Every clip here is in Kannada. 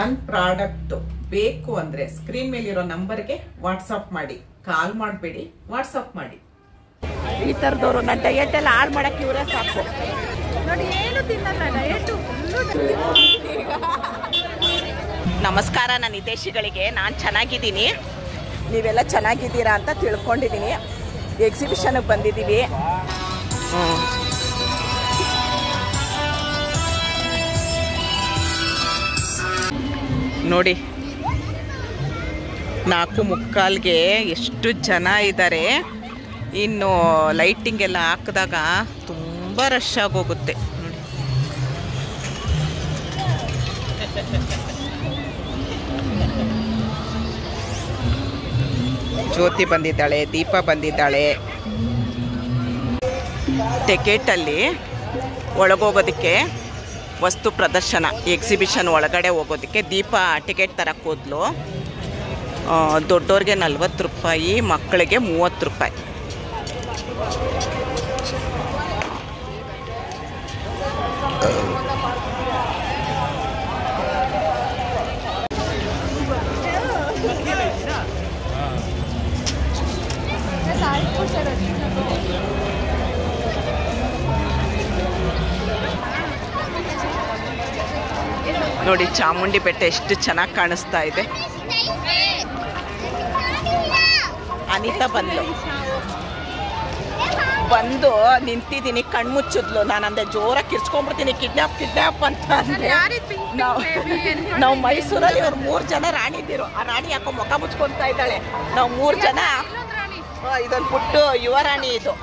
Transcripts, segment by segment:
ನನ್ನ ಪ್ರಾಡಕ್ಟ್ ಬೇಕು ಅಂದ್ರೆ ಸ್ಕ್ರೀನ್ ಮೇಲೆ ಇರೋ ನಂಬರ್ಗೆ ವಾಟ್ಸಪ್ ಮಾಡಿ, ಕಾಲ್ ಮಾಡಬೇಡಿ, ವಾಟ್ಸಪ್ ಮಾಡಿ. ಈ ಥರದವರು ನನ್ನ ಡಯಟ್ ಎಲ್ಲ ಹಾಳು ಮಾಡಕ್ಕೆ ಇವರೇ ಸಾಕು ನೋಡಿ. ಏನು ತಿನ್ನಲ್ಲ ಡಯಟ್. ನಮಸ್ಕಾರ ನನ್ನ ಹಿತೈಷಿಗಳಿಗೆ. ನಾನು ಚೆನ್ನಾಗಿದ್ದೀನಿ, ನೀವೆಲ್ಲ ಚೆನ್ನಾಗಿದ್ದೀರಾ ಅಂತ ತಿಳ್ಕೊಂಡಿದ್ದೀನಿ. ಎಕ್ಸಿಬಿಷನ್ಗೆ ಬಂದಿದ್ದೀವಿ. ನೋಡಿ 4:45ಗೆ ಎಷ್ಟು ಜನ ಇದ್ದಾರೆ. ಇನ್ನು ಲೈಟಿಂಗ್ ಎಲ್ಲ ಹಾಕಿದಾಗ ತುಂಬ ರಶ್ ಆಗೋಗುತ್ತೆ ನೋಡಿ. ಜ್ಯೋತಿ ಬಂದಿದ್ದಾಳೆ, ದೀಪ ಬಂದಿದ್ದಾಳೆ. ಟಿಕೆಟಲ್ಲಿ ಒಳಗೋಗೋದಕ್ಕೆ ವಸ್ತು ಪ್ರದರ್ಶನ ಎಕ್ಸಿಬಿಷನ್ ಒಳಗಡೆ ಹೋಗೋದಕ್ಕೆ ದೀಪ ಟಿಕೆಟ್ ತರಕ್ಕೆ ಹೋದ್ಲು. ದೊಡ್ಡವ್ರಿಗೆ 40 ರೂಪಾಯಿ, ಮಕ್ಕಳಿಗೆ 30 ರೂಪಾಯಿ. ನೋಡಿ ಚಾಮುಂಡಿ ಬೆಟ್ಟ ಎಷ್ಟು ಚೆನ್ನಾಗಿ ಕಾಣಿಸ್ತಾ ಇದೆ. ಅನಿತಾ ಬಂದು ನಿಂತಿದ್ದೀನಿ, ಕಣ್ಮುಚ್ಚಿದ್ಲು. ನಾನು ಅಂದೆ ಜೋರಾಗಿ ಕಿರ್ಚ್ಕೊಂಡ್ಬಿಡ್ತೀನಿ, ಕಿಡ್ನಾಪ್ ಅಂತ ಅಂದೆ. ನಾವು ಮೈಸೂರಲ್ಲಿ ಇವ್ರು 3 ಜನ ರಾಣಿದಿರು. ಆ ರಾಣಿ ಯಾಕೋ ಮುಖ ಮುಚ್ಕೊತಾ ಇದ್ದಾಳೆ. ನಾವು 3 ಜನ, ಇದೊಂದು ಪುಟ್ಟು ಯುವ ರಾಣಿ, ಇದು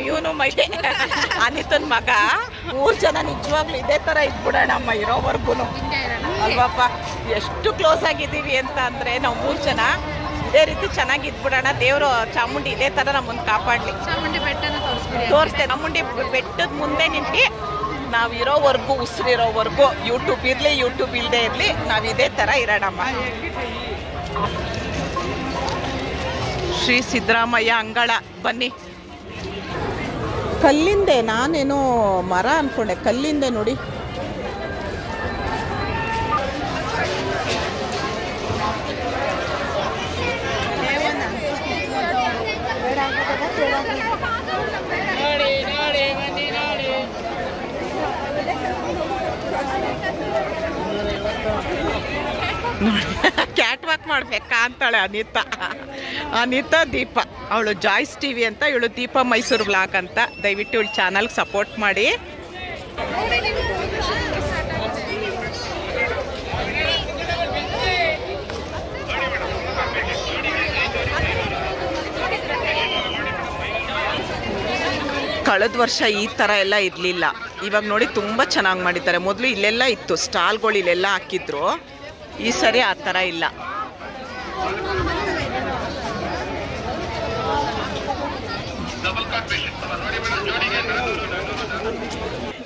ಇವನು ಮೈಗೆ ಅನಿತನ್ ಮಗ. 3 ಜನ ನಿಜವಾಗ್ಲೂ ಇದೇ ಥರ ಇದ್ಬಿಡೋಣಮ್ಮ ಇರೋವರೆಗೂ ಅಲ್ವಪ್ಪ. ಎಷ್ಟು ಕ್ಲೋಸ್ ಆಗಿದ್ದೀವಿ ಅಂತ ಅಂದರೆ ನಾವು 3 ಜನ ಇದೇ ರೀತಿ ಚೆನ್ನಾಗಿ ಇದ್ಬಿಡೋಣ. ದೇವರು ಚಾಮುಂಡಿ ಇದೇ ಥರ ನಮ್ಮನ್ನು ಕಾಪಾಡಲಿ. ಚಾಮುಂಡಿ ಬೆಟ್ಟನ ತೋರಿಸ್ತೇವೆ. ಚಾಮುಂಡಿ ಬೆಟ್ಟದ ಮುಂದೆ ನಿಂತು ನಾವು ಇರೋವರೆಗೂ, ಉಸಿರಿರೋವರೆಗೂ, ಯೂಟ್ಯೂಬ್ ಇರಲಿ ಯೂಟ್ಯೂಬ್ ಇಲ್ಲದೆ ಇರಲಿ, ನಾವು ಇದೇ ಥರ ಇರೋಣಮ್ಮ. ಶ್ರೀ ಸಿದ್ದರಾಮಯ್ಯ ಅಂಗಳ ಬನ್ನಿ. ಕಲ್ಲಿಂದೆ, ನಾನೇನೋ ಮರ ಅಂದ್ಕೊಂಡೆ, ಕಲ್ಲಿಂದೆ ನೋಡಿ. ಕ್ಯಾಟ್ ವಾಕ್ ಮಾಡ್ಬೇಕಾ ಅಂತಾಳೆ ಅನಿತಾ ದೀಪ. ಅವಳು ಜಾಯ್ಸ್ ಟಿವಿ ಅಂತ, ಇವಳು ದೀಪ ಮೈಸೂರು ವ್ಲಾಗ್ ಅಂತ. ದಯವಿಟ್ಟು ಇವಳು ಚಾನಲ್ಗೆ ಸಪೋರ್ಟ್ ಮಾಡಿ. ಕಳೆದ ವರ್ಷ ಈ ಥರ ಎಲ್ಲ ಇರಲಿಲ್ಲ. ಇವಾಗ ನೋಡಿ ತುಂಬ ಚೆನ್ನಾಗಿ ಮಾಡಿದ್ದಾರೆ. ಮೊದಲು ಇಲ್ಲೆಲ್ಲ ಇತ್ತು ಸ್ಟಾಲ್ಗಳು, ಇಲ್ಲೆಲ್ಲ ಹಾಕಿದ್ರು. ಈ ಸರಿ ಆ ಥರ ಇಲ್ಲ.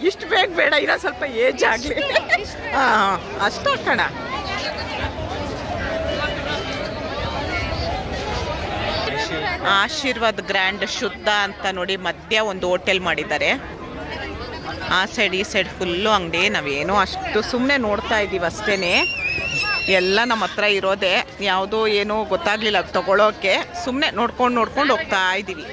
ಇಷ್ಟು ಬೇಡ, ಇರೋ ಸ್ವಲ್ಪ ಏಜ್ ಆಗಲಿ. ಅಷ್ಟು ಹಾಕೋಣ. ಆಶೀರ್ವಾದ್ ಗ್ರ್ಯಾಂಡ್ ಶುದ್ಧ ಅಂತ ನೋಡಿ ಮಧ್ಯ ಒಂದು ಹೋಟೆಲ್ ಮಾಡಿದ್ದಾರೆ. ಆ ಸೈಡ್ ಈ ಸೈಡ್ ಫುಲ್ಲು ಅಂಗಡಿ. ನಾವೇನೋ ಅಷ್ಟು ಸುಮ್ಮನೆ ನೋಡ್ತಾ ಇದ್ದೀವಿ ಅಷ್ಟೇ. ಎಲ್ಲ ನಮ್ಮ ಹತ್ರ ಇರೋದೆ, ಯಾವುದೋ ಏನೋ ಗೊತ್ತಾಗ್ಲಿಲ್ಲ ತಗೊಳ್ಳೋಕೆ. ಸುಮ್ಮನೆ ನೋಡ್ಕೊಂಡು ಹೋಗ್ತಾ ಇದ್ದೀವಿ.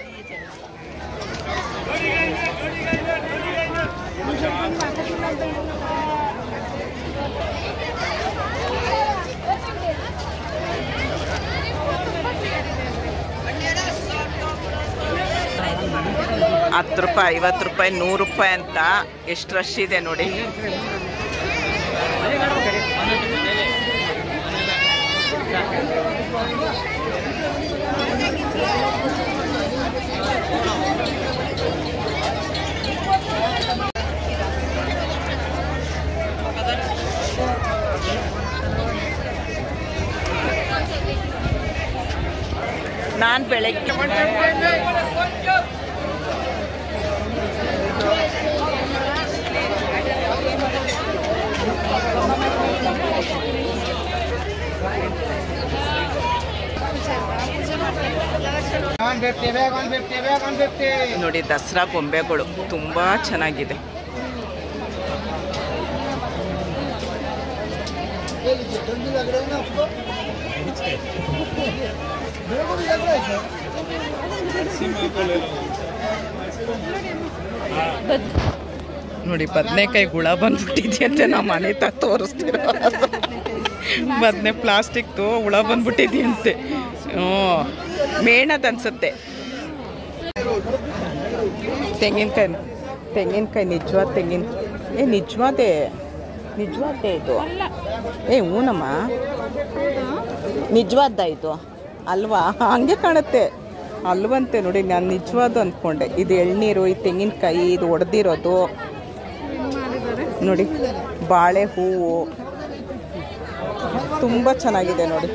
₹10, ₹50, ₹100 ಅಂತ ಎಷ್ಟು ರಶ್ ಇದೆ ನೋಡಿ. ನಾನು ಬೆಳಗ್ಗೆ ನೋಡಿ ದಸರಾ ಗೊಂಬೆಗಳು ತುಂಬಾ ಚೆನ್ನಾಗಿದೆ. ठंडी लग रही है ना आपको? मेरे को भी लग रहा है ನೋಡಿ ಬದನೆಕಾಯಿ ಹುಳ ಬಂದ್ಬಿಟ್ಟಿದ್ಯಂತೆ ನಮ್ಮ ಮನೆ ತ ತೋರಿಸ್ತಿರೋ ಬದನೆ ಪ್ಲಾಸ್ಟಿಕ್ದು ಹುಳ ಬಂದ್ಬಿಟ್ಟಿದ್ಯಂತೆ. ಮೇಣದ ಅನ್ಸುತ್ತೆ. ತೆಂಗಿನಕಾಯಿ ನಿಜವಾದ ನಿಜವಾದೇ ಇದು. ಹೂನಮ್ಮ, ನಿಜವಾದ ಇದು ಅಲ್ವಾ? ಹಂಗೆ ಕಾಣುತ್ತೆ ಅಲ್ವಂತೆ. ನೋಡಿ ನಾನು ನಿಜವಾದ ಅಂದ್ಕೊಂಡೆ. ಇದು ಎಳ್ನೀರು, ಈ ತೆಂಗಿನಕಾಯಿ, ಇದು ಒಡೆದಿರೋದು ನೋಡಿ. ಬಾಳೆ ಹೂವು ತುಂಬ ಚೆನ್ನಾಗಿದೆ ನೋಡಿ.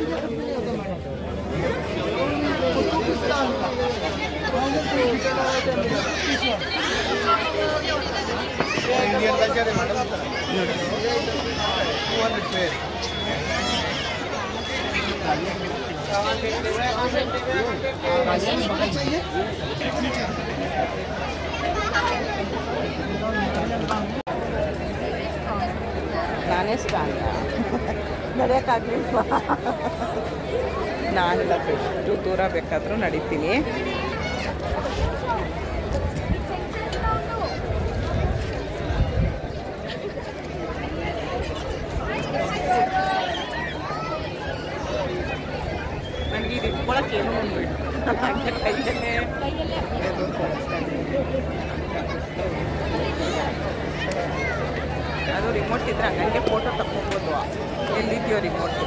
ನಾನೇ ಸ್ಟ್ರಾಂಗ ನಡೆಯೋಕ್ಕಾಗಲಿಲ್ವಾ? ನಾನೆಲ್ಲ ಎಷ್ಟು ದೂರ ಬೇಕಾದರೂ ನಡೀತೀನಿ. ನನಗೆ ಇದು ಇಟ್ಕೊಳಕ್ಕೆ ಏನೋ ಅದು ರಿಮೋಟ್ ಇದ್ರೆ ಹಂಗೆ ಫೋಟೋ ತಕ್ಕೋಬೋದು. ಎಲ್ಲಿದೆಯೋ ರಿಮೋಟ್?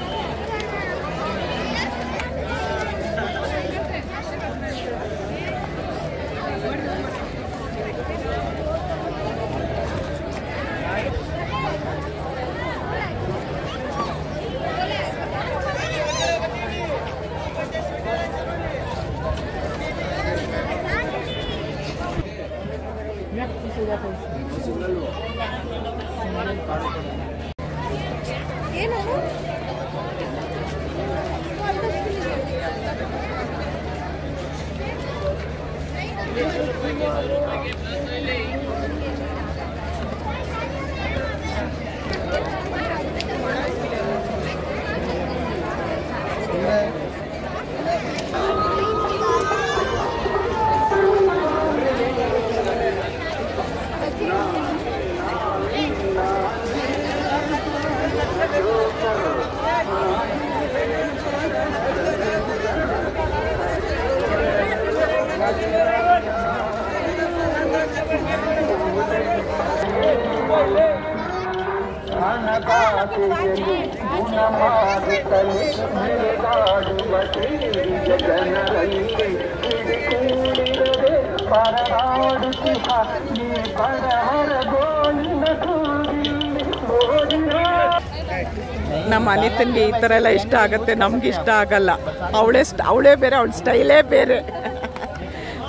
ನಮ್ಮ ಮನೆ ತಂಗಿ ಈ ಥರ ಎಲ್ಲ ಇಷ್ಟ ಆಗುತ್ತೆ, ನಮ್ಗೆ ಇಷ್ಟ ಆಗಲ್ಲ. ಅವಳೇ ಬೇರೆ, ಅವಳ ಸ್ಟೈಲೇ ಬೇರೆ.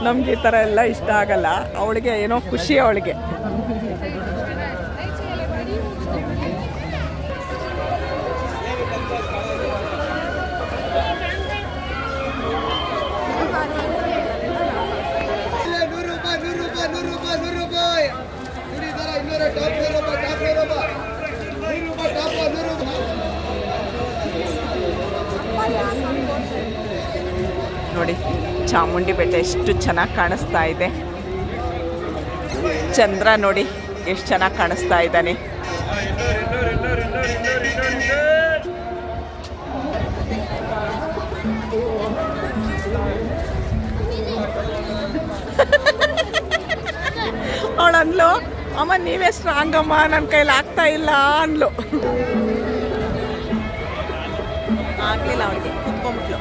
ನಮ್ಗೆ ಈ ಥರ ಎಲ್ಲ ಇಷ್ಟ ಆಗಲ್ಲ. ಅವಳಿಗೆ ಏನೋ ಖುಷಿ ಅವಳಿಗೆ. ನೋಡಿ ಚಾಮುಂಡಿ ಬೆಟ್ಟ ಎಷ್ಟು ಚೆನ್ನಾಗಿ ಕಾಣಿಸ್ತಾ ಇದೆ. ಚಂದ್ರ ನೋಡಿ ಎಷ್ಟು ಚೆನ್ನಾಗಿ ಕಾಣಿಸ್ತಾ ಇದ್ದಾನೆ. ಅವಳಂದ್ಲು, ಅಮ್ಮ ನೀವೇ ಸ್ಟ್ರಾಂಗ್ ಅಮ್ಮ, ನನ್ನ ಕೈಲಿ ಆಗ್ತಾ ಇಲ್ಲ ಅಂದ್ಲು. ಆಗ್ಲಿಲ್ಲ ಅವಳಿಗೆ, ಕುತ್ಕೊಂಡ್ಬಿಟ್ಲು.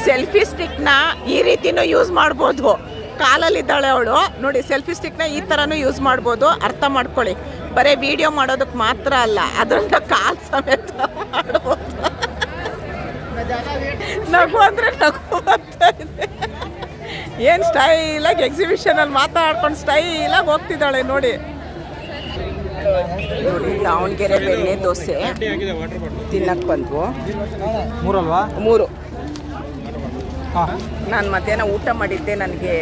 ಸೆಲ್ಫಿ ಸ್ಟಿಕ್ನ ಈ ರೀತಿನೂ ಯೂಸ್ ಮಾಡ್ಬೋದು. ಕಾಲಲ್ಲಿದ್ದಾಳೆ ಅವಳು ನೋಡಿ. ಸೆಲ್ಫಿ ಸ್ಟಿಕ್ನ ಈ ಥರನೂ ಯೂಸ್ ಮಾಡ್ಬೋದು. ಅರ್ಥ ಮಾಡ್ಕೊಳ್ಳಿ, ಬರೀ ವಿಡಿಯೋ ಮಾಡೋದಕ್ಕೆ ಮಾತ್ರ ಅಲ್ಲ, ಅದರಿಂದ ಕಾಲು ಸಮೇತ ಮಾಡ್ಬೋದು. ನಗು ಅಂದರೆ ನಗು ಬರ್ತಾ ಇದೆ. ಏನು ಸ್ಟೈಲಾಗಿ ಎಕ್ಸಿಬಿಷನಲ್ಲಿ ಮಾತಾಡ್ಕೊಂಡು ಸ್ಟೈಲಾಗಿ ಹೋಗ್ತಿದ್ದಾಳೆ ನೋಡಿ. ದಾವಣಗೆರೆ ಬೆಣ್ಣೆ ದೋಸೆ ತಿನ್ನಕ್ಕೆ ಬಂದ್ವು. 3 ಅಲ್ವಾ? 3. ನಾನು ಮಧ್ಯಾಹ್ನ ಊಟ ಮಾಡಿದ್ದೆ, ನನಗೆ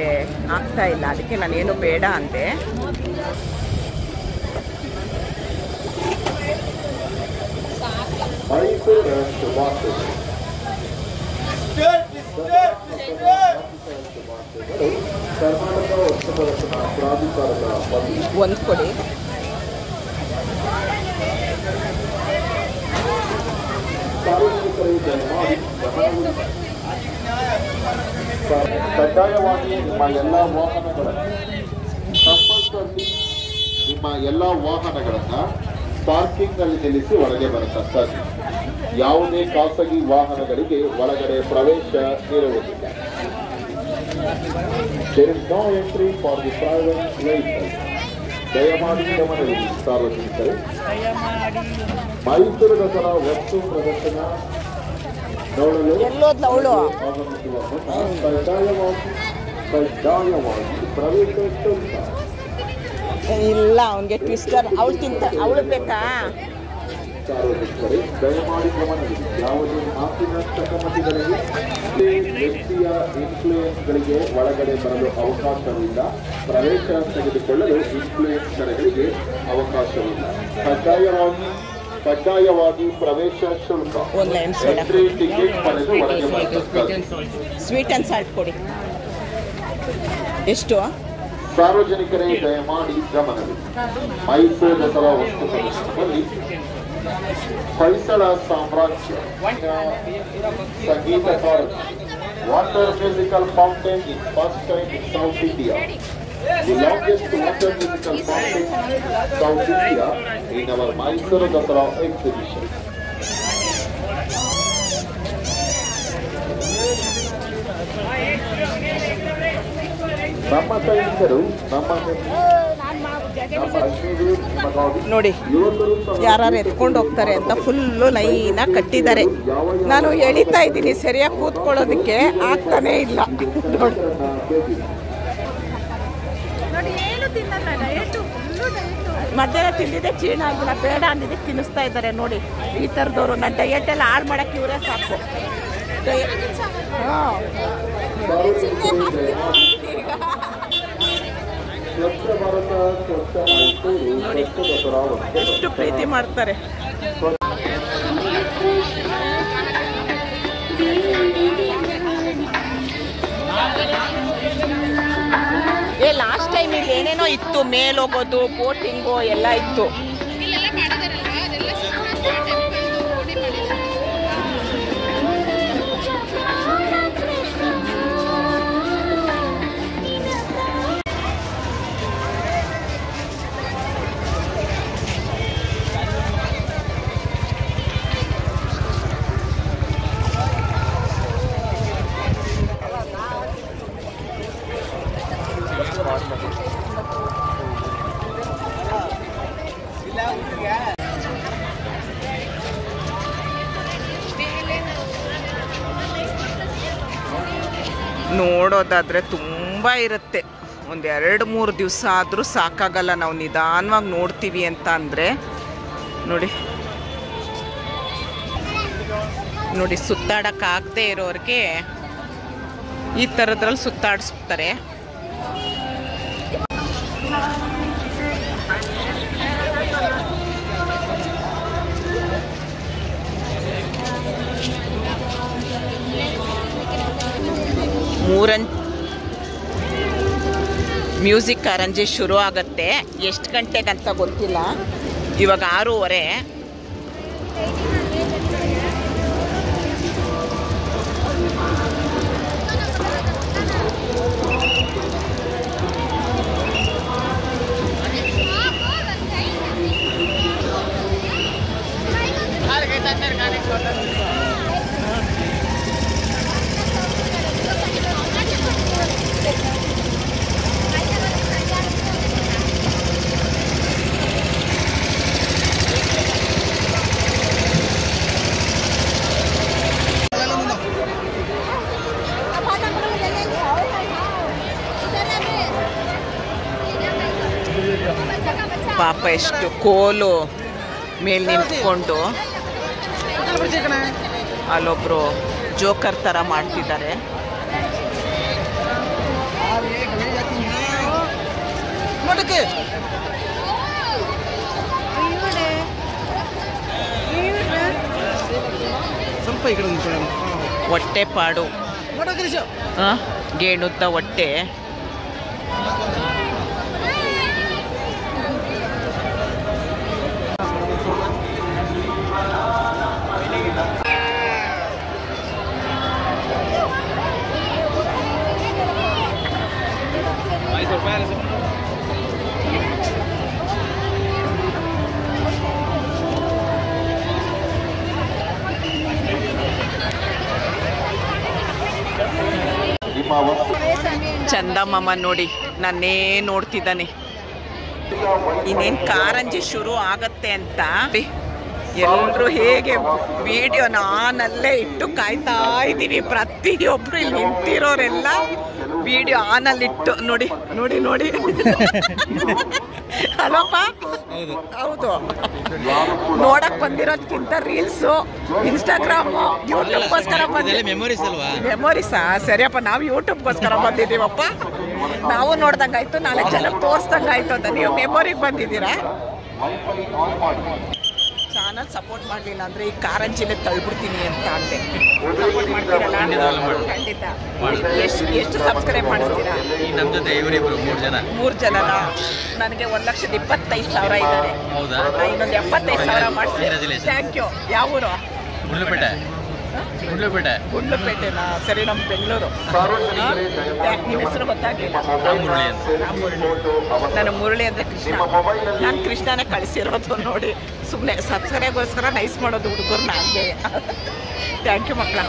ಆಗ್ತಾ ಇಲ್ಲ, ಅದಕ್ಕೆ ನಾನೇನು ಬೇಡ ಅಂದೆ. ಒಂದು ಕೊಡಿ. ಕಡ್ಡಾಯವಾಗಿ ನಿಮ್ಮ ಎಲ್ಲ ವಾಹನಗಳನ್ನ ಪಾರ್ಕಿಂಗ್ ನಲ್ಲಿ ನಿಲ್ಲಿಸಿ ಒಳಗೆ ಬರತಕ್ಕದ್ದು. ಯಾವುದೇ ಖಾಸಗಿ ವಾಹನಗಳಿಗೆ ಒಳಗಡೆ ಪ್ರವೇಶ ಇರುವುದಿಲ್ಲ. There is no entry for the private vehicle. ದಯಮಾಡಿ ಗಮನವಿರಲಿ ಸಾರ್ವಜನಿಕರೇ. ಮೈಸೂರು ದಸರಾ ವಸ್ತು ಪ್ರದರ್ಶನ ನೋಡಲು ಆಗಮಿಸುವ ಕಡ್ಡಾಯವಾಗಿ ಪ್ರವೇಶ ಶುಲ್ಕ. ಇಲ್ಲ, ಅವನಿಗೆ ಟ್ವಿಸ್ಟರ್ ಅವಳು ಬೇಕಾ? ಸಾರ್ವಜನಿಕರೇ ದಯಮಾಡಿ ಗಮನವಿದೆ. ಯಾವುದೇ ಮಾತಿನ ಚಕಮಕಿಗಳಿಗೆ ವ್ಯಕ್ತಿಯ ಇನ್ಫ್ಲೂಯೆನ್ಸ್ಗಳಿಗೆ ಒಳಗಡೆ ಬರಲು ಅವಕಾಶವಿಲ್ಲ. ಪ್ರವೇಶ ತೆಗೆದುಕೊಳ್ಳಲು ಇನ್ಫ್ಲೂಯೆನ್ಸರ್ಗಳಿಗೆ ಅವಕಾಶವಿಲ್ಲ. ಕಡ್ಡಾಯವಾಗಿ ಪ್ರವೇಶ ಶುಲ್ಕ. ಎಂಟ್ರಿ ಟಿಕೆಟ್ ಪಡೆದು ಒಳಗೆ ಬರತಕ್ಕದ್ದು. ಸ್ವೀಟ್ ಅಂಡ್ ಸಾಲ್ಟ್ ಕೊಡಿ. ಎಷ್ಟು? ಸಾರ್ವಜನಿಕರೇ ದಯಮಾಡಿ ಗಮನವಿದೆ. ಮೈಸೂರು ದಸರಾ ವಸ್ತು ಪ್ರದರ್ಶನದಲ್ಲಿ ಹೊಯ್ಸಳ ಸಾಮ್ರಾಜ್ಯ ಸಂಗೀತಕಾರ water musical fountain in first time in south India. The longest water musical fountain in South India in our Mysore Dasara exhibition. ನಮ್ಮ ಸೈನಿಕರು ನೋಡಿ ಯಾರು ಎತ್ಕೊಂಡು ಹೋಗ್ತಾರೆ ಅಂತ ಫುಲ್ಲು ಲೈನಾಗಿ ಕಟ್ಟಿದ್ದಾರೆ. ನಾನು ಎಳಿತಾ ಇದ್ದೀನಿ ಸರಿಯಾಗಿ ಕೂತ್ಕೊಳ್ಳೋದಕ್ಕೆ ಆಗ್ತಾನೇ ಇಲ್ಲ. ಮಧ್ಯಾಹ್ನ ತಿಂದಿದ್ದೆ ಜೀರ್ಣ ಆಗಿಲ್ಲ, ಬೇಡ ಅಂದಿದ್ದೆ ತಿನ್ನಿಸ್ತಾ ಇದ್ದಾರೆ ನೋಡಿ ಈ ಥರದವರು. ನನ್ನ ಡಯಟ್ ಎಲ್ಲ ಹಾಳು ಮಾಡೋಕ್ಕೆ ಇವರೇ ಸಾಕು. ಎಷ್ಟು ಪ್ರೀತಿ ಮಾಡ್ತಾರೆ. ಲಾಸ್ಟ್ ಟೈಮ್ ಇಲ್ಲಿ ಏನೇನೋ ಇತ್ತು, ಮೇಲೋಗೋದು, ಬೋಟಿಂಗು ಎಲ್ಲ ಇತ್ತು. ನೋಡೋದಾದರೆ ತುಂಬ ಇರುತ್ತೆ. ಒಂದು 2-3 ದಿವಸ ಆದರೂ ಸಾಕಾಗಲ್ಲ ನಾವು ನಿಧಾನವಾಗಿ ನೋಡ್ತೀವಿ ಅಂತ ಅಂದರೆ. ನೋಡಿ ನೋಡಿ ಸುತ್ತಾಡೋಕ್ಕಾಗದೇ ಇರೋರಿಗೆ ಈ ಥರದ್ರಲ್ಲಿ ಸುತ್ತಾಡಿಸ್ತಾರೆ. ಮ್ಯೂಸಿಕ್ ಕಾರಂಜಿ ಶುರು ಆಗುತ್ತೆ. ಎಷ್ಟು ಗಂಟೆಗಂತ ಗೊತ್ತಿಲ್ಲ, ಇವಾಗ 6:30. ಪಾಪ ಎಷ್ಟು ಕೋಲು ಮೇಲೆ ನಿಂತ್ಕೊಂಡು ಅಲ್ಲೊಬ್ರು ಜೋಕರ್ ಥರ ಮಾಡ್ತಿದ್ದಾರೆ. ಸ್ವಲ್ಪ ಈ ಕಡೆ ಹೊಟ್ಟೆ ಪಾಡು, ಗೇಣುತ್ತ ಹೊಟ್ಟೆ. ಚಂದಮಾಮ ನೋಡಿ ನನ್ನೇ ನೋಡ್ತಿದ್ದಾನೆ. ಇನ್ನೇನು ಕಾರಂಜಿ ಶುರು ಆಗತ್ತೆ ಅಂತ ಎಲ್ಲರೂ ಹೇಗೆ ವಿಡಿಯೋನ ಆನಲ್ಲೇ ಇಟ್ಟು ಕಾಯ್ತಾ ಇದ್ದೀವಿ. ಪ್ರತಿಯೊಬ್ರು ಇಲ್ಲಿ ನಿಂತಿರೋರೆಲ್ಲ ವಿಡಿಯೋ ಆನಲ್ಲಿಟ್ಟು ನೋಡಿ ನೋಡಿ ನೋಡಿ. ಅಲ್ಲಪ್ಪ, ಹೌದು, ನೋಡಕ್ ಬಂದಿರೋದ್ಕಿಂತ ರೀಲ್ಸು, ಇನ್ಸ್ಟಾಗ್ರಾಮು, ಯೂಟ್ಯೂಬ್ಗೋಸ್ಕರ ಬಂದಿದ್ದೀವಿ. ಮೆಮೊರೀಸಾ? ಸರಿಯಪ್ಪ, ನಾವು ಯೂಟ್ಯೂಬ್ಗೋಸ್ಕರ ಬಂದಿದ್ದೀವಪ್ಪ. ನಾವು ನೋಡ್ದಂಗಾಯ್ತು, 4 ಜನಕ್ಕೆ ತೋರಿಸ್ದಂಗಾಯ್ತು ಅಂತ. ನೀವು ಮೆಮೊರಿಗೆ ಬಂದಿದ್ದೀರಾ? ಚಾನಲ್ ಸಪೋರ್ಟ್ ಮಾಡಲಿಲ್ಲ ಅಂದರೆ ಈ ಕಾರಂಜಿಲೆ ತಳ್ಬಿಡ್ತೀನಿ ಅಂತ ಅಂದೆ. ಸಪೋರ್ಟ್ ಮಾಡ್ತೀರಲ್ಲ? ಖಂಡಿತ. ಎಷ್ಟು ಸಬ್ಸ್ಕ್ರೈಬ್ ಮಾಡಿಸ್ತೀರಾ? ನಮ್ಮ ಜೊತೆ ಇವರಿಬ್ರು 3 ಜನನ ನನಗೆ 1,25,000 ಇದ್ದಾರೆ. ಇನ್ನೊಂದು 75,000 ಮಾಡಿಸ್ತೀನಿ. Thank you. ಯಾವ ಊರು? ಗುಂಡ್ಲುಪೇಟೆನಾ? ಸರಿ, ನಮ್ಮ ಬೆಂಗಳೂರು. ನಿಮ್ಮ ಹೆಸರು ಗೊತ್ತಾಗಲಿಲ್ಲ. ನಾನು ಮುರಳಿ ಅಂದರೆ ಕೃಷ್ಣ. ನಾನು ಕೃಷ್ಣನೇ ಕಳಿಸಿರೋದು ನೋಡಿ. ಸುಮ್ಮನೆ ಸಬ್ಸ್ಕ್ರೈಬ್ಗೋಸ್ಕರ ನೈಸ್ ಮಾಡೋದು ಹುಡುಗರು ಹಂಗೆ. ಥ್ಯಾಂಕ್ ಯು ಮಕ್ಕಳ.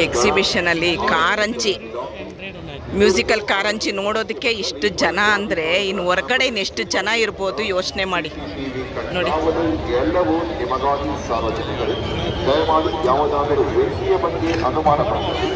ಎಕ್ಸಿಬಿಷನಲ್ಲಿ ಕಾರಂಜಿ, ಮ್ಯೂಸಿಕಲ್ ಕಾರಂಜಿ ನೋಡೋದಕ್ಕೆ ಇಷ್ಟು ಜನ ಅಂದರೆ ಇನ್ನು ಹೊರಗಡೆ ಇನ್ನೆಷ್ಟು ಜನ ಇರ್ಬೋದು ಯೋಚನೆ ಮಾಡಿ ನೋಡಿ. ಎಲ್ಲವೂ ನಿಮಗಾಗಿ ಸಾರ್ವಜನಿಕರು, ದಯಮಾಡಿ ಯಾವುದಾದರೂ ವ್ಯಕ್ತಿಯ ಬಗ್ಗೆ ಅನುಮಾನ ಪಡಬೇಡಿ.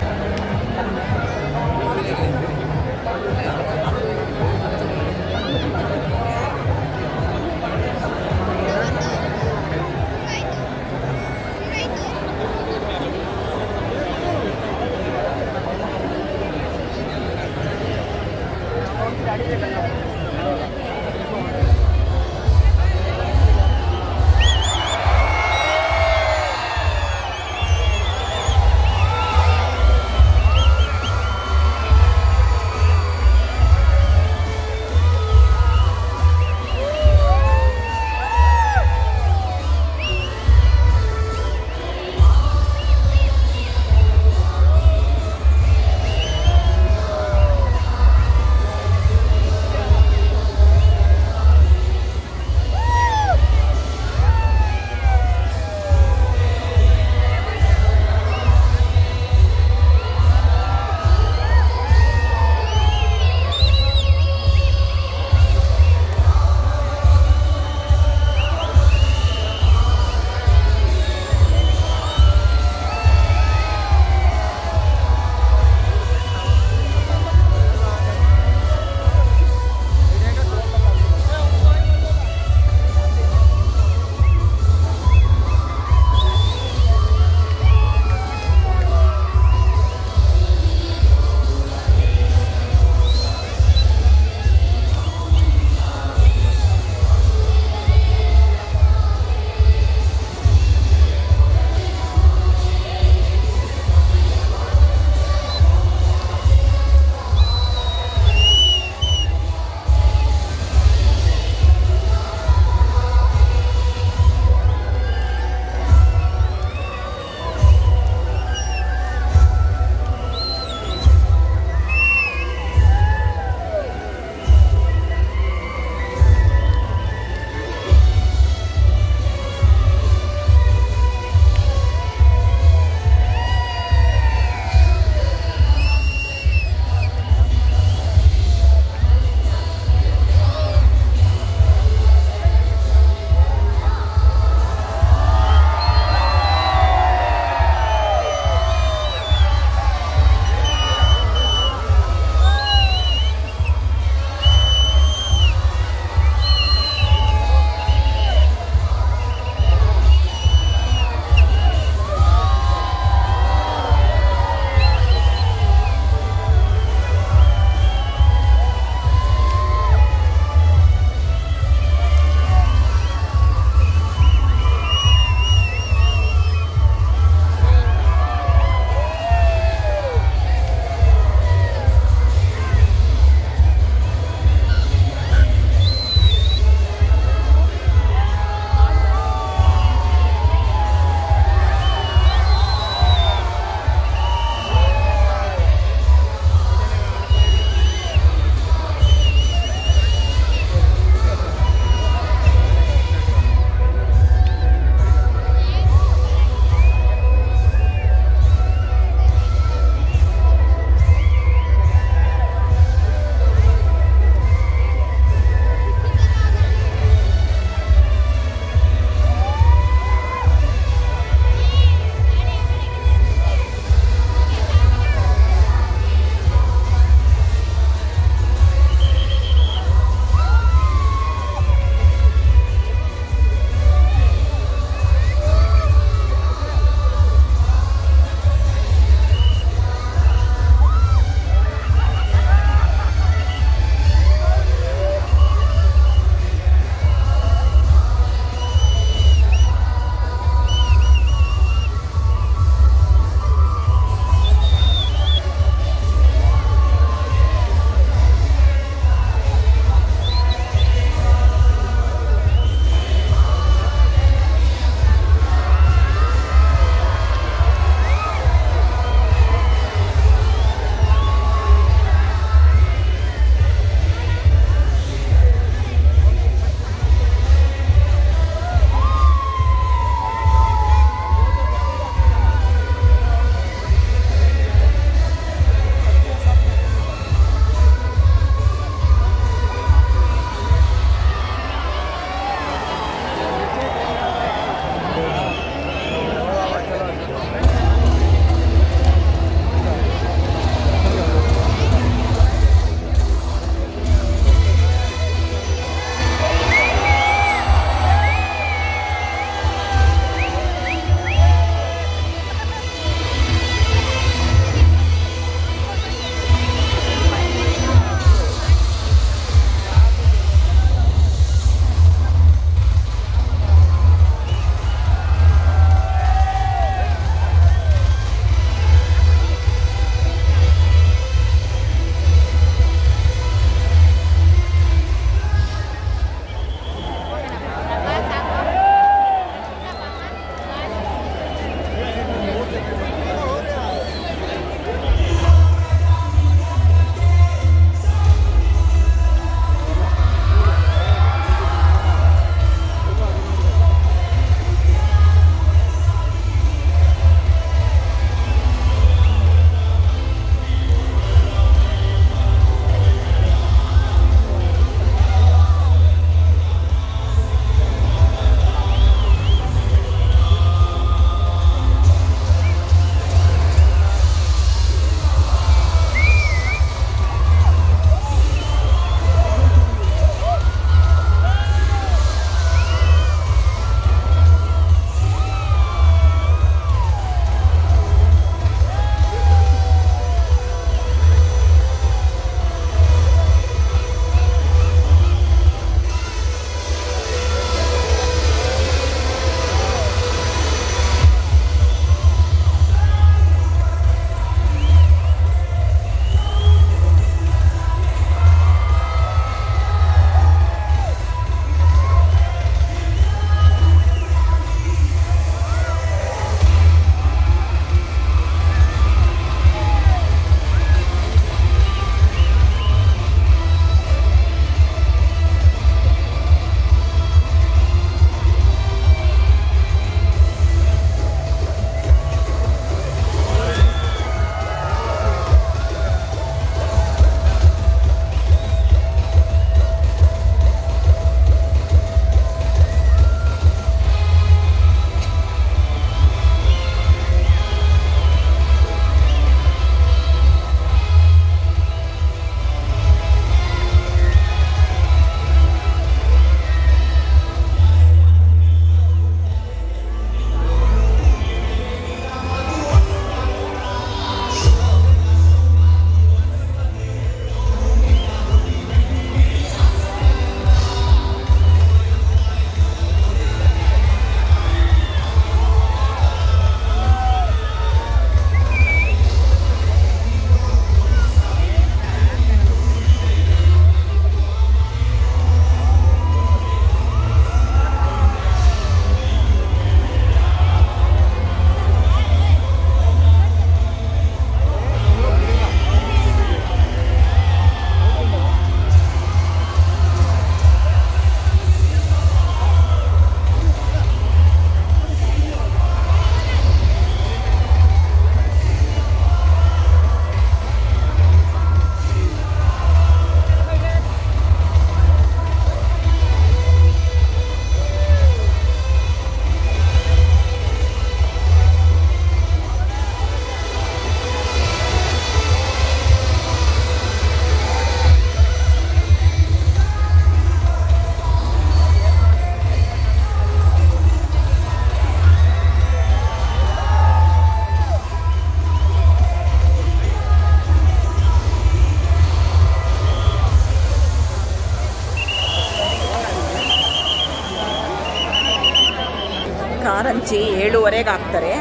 ಕಾರಂಜಿ 7:30ಗೆ ಹಾಕ್ತಾರೆ.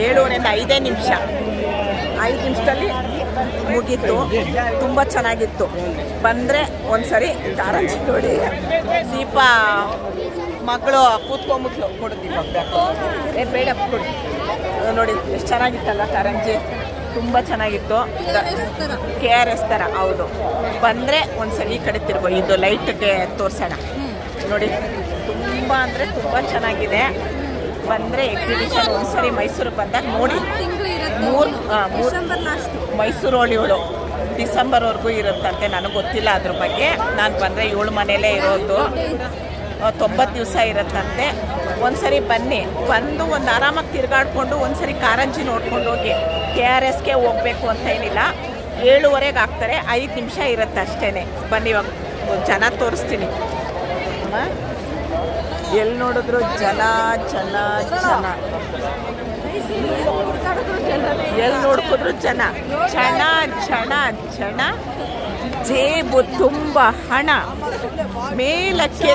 7:30 5 ನಿಮಿಷ, 5 ನಿಮಿಷದಲ್ಲಿ ಮುಗೀತು. ತುಂಬ ಚೆನ್ನಾಗಿತ್ತು. ಬಂದರೆ ಒಂದ್ಸರಿ ಕಾರಂಜಿ ನೋಡಿ. ದೀಪ ಮಕ್ಕಳು ಕೂತ್ಕೊಂಬಿಟ್ಲು, ಕೊಡು ದೀಪ ಬೇಡ ಕೊಡು. ನೋಡಿ ಎಷ್ಟು ಚೆನ್ನಾಗಿತ್ತಲ್ಲ ಕಾರಂಜಿ, ತುಂಬ ಚೆನ್ನಾಗಿತ್ತು. KRS ಥರ. ಹೌದು, ಬಂದರೆ ಒಂದ್ಸರಿ ಈ ಕಡೆ ತಿರ್ಗೋ, ಇದು ಲೈಟ್ಗೆ ತೋರಿಸೋಣ. ನೋಡಿ ತುಂಬ ಅಂದರೆ ತುಂಬ ಚೆನ್ನಾಗಿದೆ. ಬಂದರೆ ಎಕ್ಸಿಬಿಷನ್ ಒಂದ್ಸರಿ ಮೈಸೂರಿಗೆ ಬಂದಾಗ ನೋಡಿ. ಮೈಸೂರು ಹೋಳಿಗಳು ಡಿಸೆಂಬರ್ವರೆಗೂ ಇರುತ್ತಂತೆ, ನನಗೆ ಗೊತ್ತಿಲ್ಲ ಅದ್ರ ಬಗ್ಗೆ. ನಾನು ಬಂದರೆ 7 ಮನೆಯಲ್ಲೇ ಇರೋದು, 90 ದಿವಸ ಇರುತ್ತಂತೆ. ಒಂದ್ಸರಿ ಬನ್ನಿ, ಬಂದು ಒಂದು ಆರಾಮಾಗಿ ತಿರುಗಾಡ್ಕೊಂಡು ಒಂದ್ಸರಿ ಕಾರಂಜಿ ನೋಡ್ಕೊಂಡು ಹೋಗಿ. KRSಗೆ ಹೋಗ್ಬೇಕು ಅಂತ ಏನಿಲ್ಲ, 7:30ಗೆ ಹಾಕ್ತಾರೆ, 5 ನಿಮಿಷ ಇರುತ್ತೆ ಅಷ್ಟೇ. ಬನ್ನಿ, ಇವಾಗ ಜನ ತೋರಿಸ್ತೀನಿ. ಎಲ್ಲಿ ನೋಡಿದ್ರು ಜನ ಜನ ಜನ, ಎಲ್ಲಿ ನೋಡ್ಕೊಂಡ್ರು ಜನ, ಜನ ಜನ ಜನ. ಜೇಬು ತುಂಬ ಹಣ, ಮೇಲಕ್ಕೆ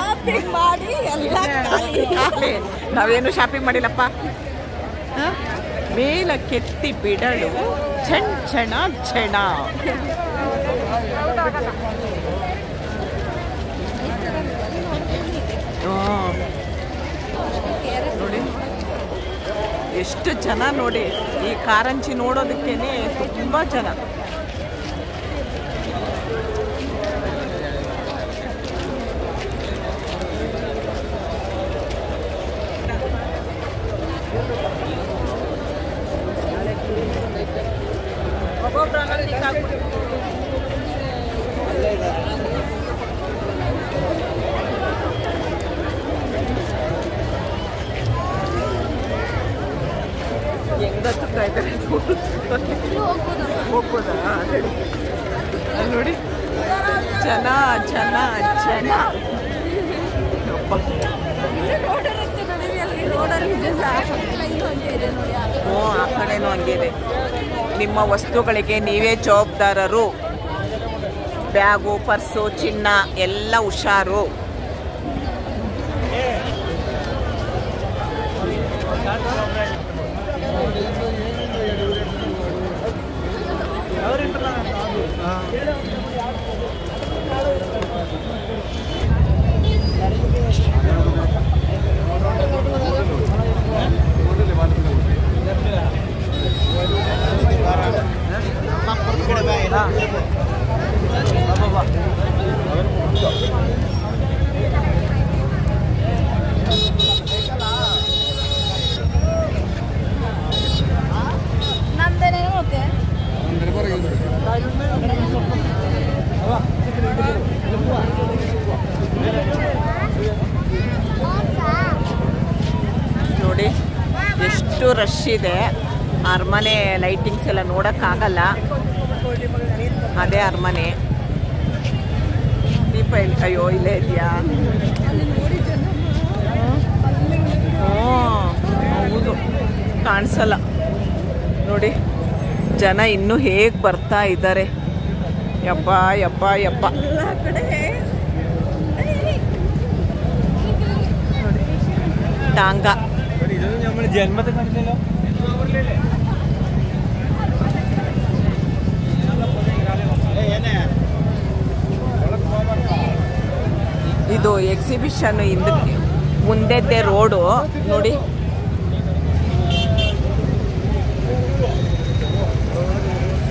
ಮಾಡಿ ಎಲ್ಲ ಖಾಲಿ. ನಾವೇನು ಶಾಪಿಂಗ್ ಮಾಡಿಲ್ಲಪ್ಪ. ಮೇಲಕ್ಕೆತ್ತಿ ಬಿಡಲು ಛಣ್ ಛಣ ಛಣ. ನೋಡಿ ಎಷ್ಟು ಜನ ನೋಡಿ, ಈ ಕಾರಂಜಿ ನೋಡೋದಕ್ಕೇನೆ ತುಂಬ ಜನ. ಹೆಂಗತ್ತುತ್ತಾ ಇದ್ದಾರೆ ಹೋಗ್ಬೋದಾ? ನೋಡಿ ಜನ ಜನ ಜನ. ಆ ಕಡೆನೂ ಹಂಗಿದೆ. ನಿಮ್ಮ ವಸ್ತುಗಳಿಗೆ ನೀವೇ ಜವಾಬ್ದಾರರು. ಬ್ಯಾಗು, ಪರ್ಸು, ಚಿನ್ನ ಎಲ್ಲ ಹುಷಾರು. ನೋಡಿ ಎಷ್ಟು ರಶ್ ಇದೆ. ಅರಮನೆ ಲೈಟಿಂಗ್ಸ್ ಎಲ್ಲ ನೋಡೋಕ್ಕಾಗಲ್ಲ, ಅದೇ ಅರಮನೆ. ದೀಪ ಇಲ್ಲಿ, ಅಯ್ಯೋ ಇಲ್ಲೇ ಇದೆಯಾ? ಹೌದು, ಕಾಣಿಸಲ್ಲ ನೋಡಿ. ಜನ ಇನ್ನೂ ಹೇಗೆ ಬರ್ತಾ ಇದ್ದಾರೆ. ಯಪ್ಪ ಯಪ್ಪ ಯಪ್ಪ. ಟಾಂಗ ಇದು ಎಕ್ಸಿಬಿಷನ್ ಹಿಂದಕ್ಕೆ ಮುಂದೆದ್ದೆ ರೋಡು ನೋಡಿ.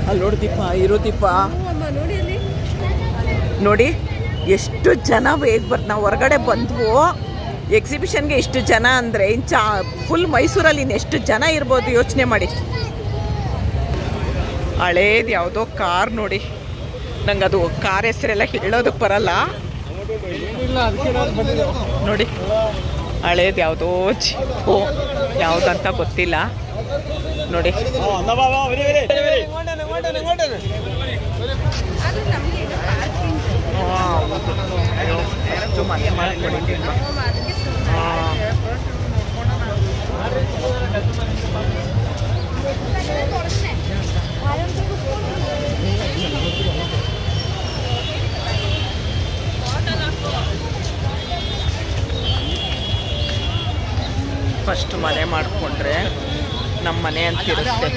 ಅಲ್ಲಿ ನೋಡಿ ದೀಪ, ಇರೋ ದೀಪ ನೋಡಿ ಎಷ್ಟು ಜನ ಬೇಗ ನಾವು ಹೊರಗಡೆ ಬಂದ್ವು. ಎಕ್ಸಿಬಿಷನ್ಗೆ ಎಷ್ಟು ಜನ ಅಂದರೆ ಫುಲ್ ಮೈಸೂರಲ್ಲಿ ಇನ್ನೆಷ್ಟು ಜನ ಇರ್ಬೋದು ಯೋಚನೆ ಮಾಡಿ. ಹಳೇದು ಯಾವುದೋ ಕಾರ್ ನೋಡಿ, ನಂಗೆ ಅದು ಕಾರ್ ಹೆಸರೆಲ್ಲ ಹೇಳೋದಕ್ಕೆ ಬರಲ್ಲ ನೋಡಿ. ಹಳೇದು ಯಾವುದೋ ಜಿಪ್ಪು ಯಾವುದಂತ ಗೊತ್ತಿಲ್ಲ ನೋಡಿ. ಫಸ್ಟ್ ಮನೆ ಮಾಡಿಕೊಂಡ್ರೆ ನಮ್ಮ ಮನೆ ಅಂತಿರುತ್ತೆ.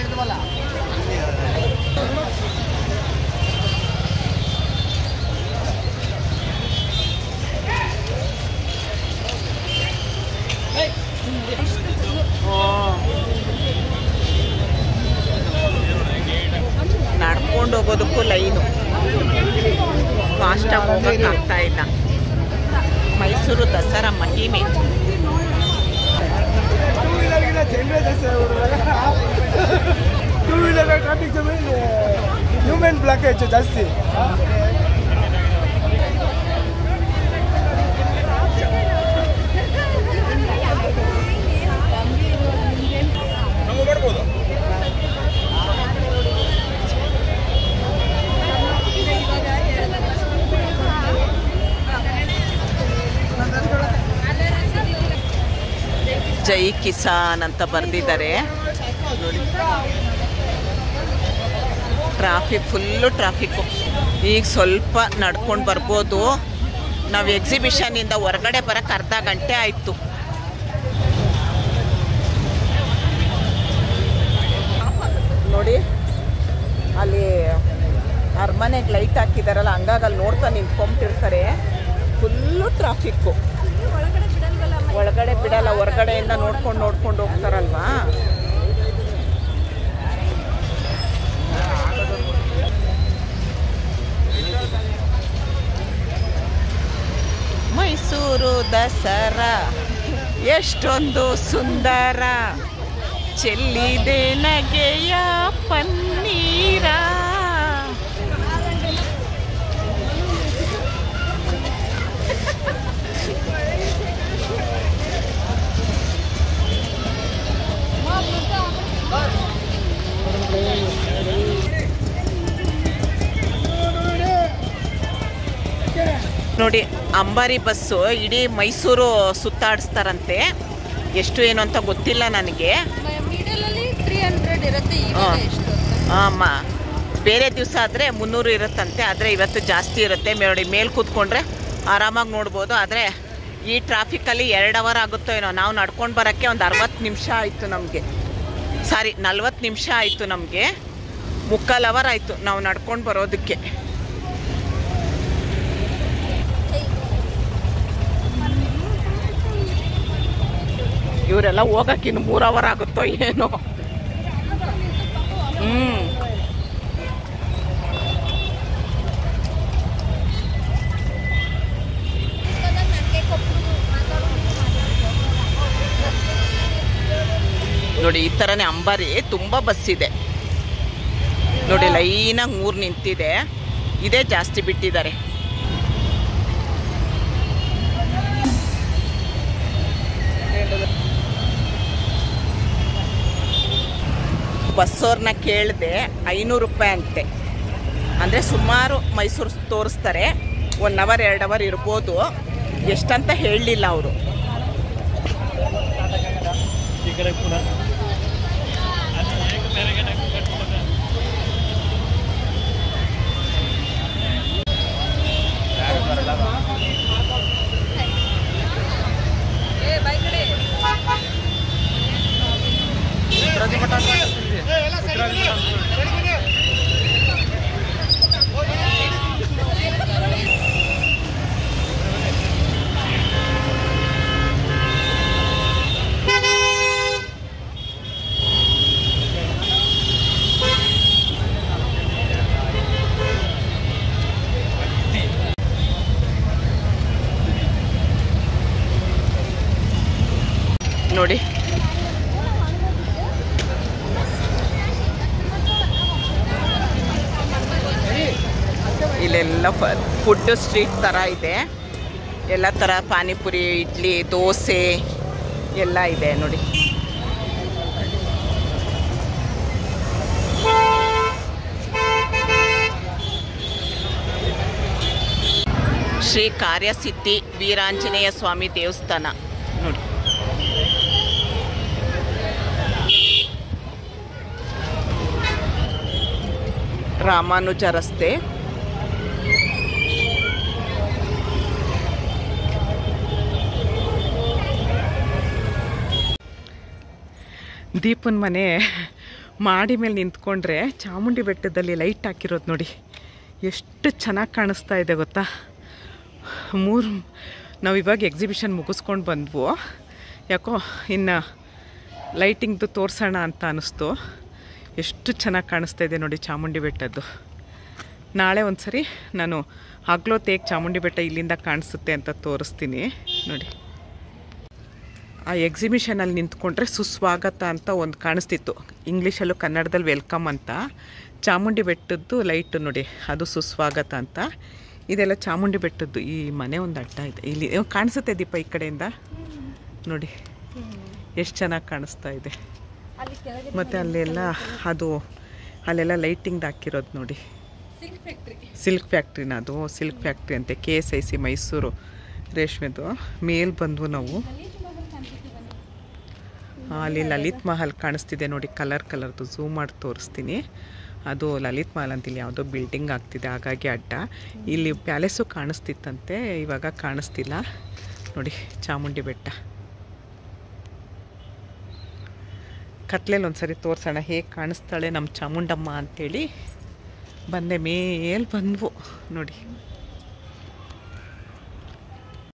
ನಡ್ಕೊಂಡು ಹೋಗೋದಕ್ಕೂ ಲೈನು, ಫಾಸ್ಟಾಗಿ ಹೋಗೋಕ್ಕಾಗ್ತಾ ಇಲ್ಲ. ಮೈಸೂರು ದಸರಾ ಮಹಿಮೆ. Two wheeler traffic human blockage ಜಾಸ್ತಿ. ಜೈ ಕಿಸಾನ್ ಅಂತ ಬರೆದಿದ್ದಾರೆ ನೋಡಿ. Full traffic. ಈಗ ಸ್ವಲ್ಪ ನಡ್ಕೊಂಡು ಬರ್ಬೋದು. ನಾವು ಎಕ್ಸಿಬಿಷನಿಂದ ಹೊರಗಡೆ ಬರೋಕ್ಕೆ ಅರ್ಧ ಗಂಟೆ ಆಯಿತು. ನೋಡಿ ಅಲ್ಲಿ ಅರಮನೆಗೆ ಲೈಟ್ ಹಾಕಿದಾರಲ್ಲ, ಹಂಗಾಗಿ ಅಲ್ಲಿ ನೋಡ್ತಾ ನಿಂತ್ಕೊಂಬಿಟ್ಟಿರ್ತಾರೆ. Full traffic. ಒಳಗಡೆ ಬಿಡಲ್ಲ, ಹೊರಗಡೆಯಿಂದ ನೋಡ್ಕೊಂಡು ಹೋಗ್ತಾರಲ್ವಾ. ಮೈಸೂರು ದಸರಾ ಎಷ್ಟೊಂದು ಸುಂದರ, ಚೆಲ್ಲಿದೆ ನಗೆಯ ಪನ್ನೀರ. ನೋಡಿ ಅಂಬಾರಿ ಬಸ್ಸು ಇಡೀ ಮೈಸೂರು ಸುತ್ತಾಡಿಸ್ತಾರಂತೆ. ಎಷ್ಟು ಏನು ಅಂತ ಗೊತ್ತಿಲ್ಲ ನನಗೆ. ಬೇರೆ ದಿವಸ ಆದರೆ 300 ಇರುತ್ತಂತೆ, ಆದರೆ ಇವತ್ತು ಜಾಸ್ತಿ ಇರುತ್ತೆ. ನೋಡಿ ಮೇಲೆ ಕೂತ್ಕೊಂಡ್ರೆ ಆರಾಮಾಗಿ ನೋಡ್ಬೋದು. ಆದರೆ ಈ ಟ್ರಾಫಿಕಲ್ಲಿ 2 ಅವರ್ ಆಗುತ್ತೋ ಏನೋ. ನಾವು ನಡ್ಕೊಂಡು ಬರೋಕ್ಕೆ ಒಂದು 60 ನಿಮಿಷ ಆಯಿತು ನಮಗೆ. 40 ನಿಮಿಷ ಆಯಿತು ನಮಗೆ. 3/4 ಅವರ್ ಆಯಿತು ನಾವು ನಡ್ಕೊಂಡು ಬರೋದಕ್ಕೆ. ಇವರೆಲ್ಲ ಹೋಗಕ್ಕೆ ಇನ್ನು 3 ಅವರ್ ಆಗುತ್ತೋ ಏನೋ. ನೋಡಿ ಈ ಥರನೇ ಅಂಬಾರಿ ತುಂಬ ಬಸ್ ಇದೆ ನೋಡಿ. ಲೈನಾಗಿ 3 ನಿಂತಿದೆ. ಇದೇ ಜಾಸ್ತಿ ಬಿಟ್ಟಿದ್ದಾರೆ. ಬಸ್ಸವ್ರನ್ನ ಕೇಳಿದೆ 500 ರೂಪಾಯಿ ಅಂತೆ. ಅಂದರೆ ಸುಮಾರು ಮೈಸೂರು ತೋರಿಸ್ತಾರೆ. 1 ಅವರ್ 2 ಅವರ್ ಇರ್ಬೋದು. ಎಷ್ಟಂತ ಹೇಳಲಿಲ್ಲ ಅವರು. ನೋಡಿ ಇಲ್ಲೆಲ್ಲ ಫುಡ್ ಸ್ಟ್ರೀಟ್ ಥರ ಇದೆ. ಎಲ್ಲ ಥರ ಪಾನಿಪುರಿ, ಇಡ್ಲಿ, ದೋಸೆ ಎಲ್ಲ ಇದೆ ನೋಡಿ. ಶ್ರೀ ಕಾರ್ಯಸಿದ್ಧಿ ವೀರಾಂಜನೇಯ ಸ್ವಾಮಿ ದೇವಸ್ಥಾನ ನೋಡಿ. ರಾಮಾನುಜ ರಸ್ತೆ. ದೀಪನ ಮನೆ ಮಾಡಿ ಮೇಲೆ ನಿಂತ್ಕೊಂಡ್ರೆ ಚಾಮುಂಡಿ ಬೆಟ್ಟದಲ್ಲಿ ಲೈಟ್ ಹಾಕಿರೋದು ನೋಡಿ ಎಷ್ಟು ಚೆನ್ನಾಗಿ ಕಾಣಿಸ್ತಾ ಇದೆ ಗೊತ್ತಾ. ನಾವು ಇವಾಗ ಎಕ್ಸಿಬಿಷನ್ ಮುಗಿಸ್ಕೊಂಡು ಬಂದ್ವು, ಯಾಕೋ ಇನ್ನು ಲೈಟಿಂಗ್ದು ತೋರಿಸೋಣ ಅಂತ ಅನ್ನಿಸ್ತು. ಎಷ್ಟು ಚೆನ್ನಾಗಿ ಕಾಣಿಸ್ತಾ ಇದೆ ನೋಡಿ ಚಾಮುಂಡಿ ಬೆಟ್ಟದ್ದು. ನಾಳೆ ಒಂದು ಸರಿ ನಾನು ಹಗ್ಲೊತ್ತೇಗೆ ಚಾಮುಂಡಿ ಬೆಟ್ಟ ಇಲ್ಲಿಂದ ಕಾಣಿಸುತ್ತೆ ಅಂತ ತೋರಿಸ್ತೀನಿ ನೋಡಿ. ಆ ಎಕ್ಸಿಬಿಷನಲ್ಲಿ ನಿಂತ್ಕೊಂಡ್ರೆ ಸುಸ್ವಾಗತ ಅಂತ ಒಂದು ಕಾಣಿಸ್ತಿತ್ತು, ಇಂಗ್ಲೀಷಲ್ಲೂ ಕನ್ನಡದಲ್ಲಿ ವೆಲ್ಕಮ್ ಅಂತ. ಚಾಮುಂಡಿ ಬೆಟ್ಟದ್ದು ಲೈಟು ನೋಡಿ, ಅದು ಸುಸ್ವಾಗತ ಅಂತ. ಇದೆಲ್ಲ ಚಾಮುಂಡಿ ಬೆಟ್ಟದ್ದು. ಈ ಮನೆ ಒಂದು ಅಡ್ಡ ಇದೆ ಇಲ್ಲಿ ಕಾಣಿಸುತ್ತೆ ದೀಪ ಈ ಕಡೆಯಿಂದ ನೋಡಿ, ಎಷ್ಟು ಚೆನ್ನಾಗಿ ಕಾಣಿಸ್ತಾ ಇದೆ. ಮತ್ತು ಅಲ್ಲೆಲ್ಲ ಲೈಟಿಂಗ್ ಹಾಕಿರೋದು ನೋಡಿ. ಸಿಲ್ಕ್ ಫ್ಯಾಕ್ಟ್ರಿನ ಅದು, ಸಿಲ್ಕ್ ಫ್ಯಾಕ್ಟ್ರಿ ಅಂತೆ. KSIC ಮೈಸೂರು ರೇಷ್ಮೆದು. ಮೇಲೆ ಬಂದ್ವು ನಾವು, ಅಲ್ಲಿ ಲಲಿತ್ ಮಹಲ್ ಕಾಣಿಸ್ತಿದೆ ನೋಡಿ, ಕಲರ್ದು. ಝೂಮ್ ಮಾಡಿ ತೋರಿಸ್ತೀನಿ. ಅದು ಲಲಿತ್ ಮಹಲ್ ಅಂತ ಇಲ್ಲಿ ಯಾವುದೋ ಬಿಲ್ಡಿಂಗ್ ಆಗ್ತಿದೆ, ಹಾಗಾಗಿ ಅಡ್ಡ. ಇಲ್ಲಿ ಪ್ಯಾಲೇಸು ಕಾಣಿಸ್ತಿತ್ತಂತೆ, ಇವಾಗ ಕಾಣಿಸ್ತಿಲ್ಲ ನೋಡಿ. ಚಾಮುಂಡಿ ಬೆಟ್ಟ ಕತ್ಲೆಯಲ್ಲಿ ಒಂದ್ಸರಿ ತೋರಿಸೋಣ ಹೇಗೆ ಕಾಣಿಸ್ತಾಳೆ ನಮ್ಮ ಚಾಮುಂಡಮ್ಮ ಅಂಥೇಳಿ ಬಂದೆ. ಮೇಲೆ ಬಂದ್ವು ನೋಡಿ.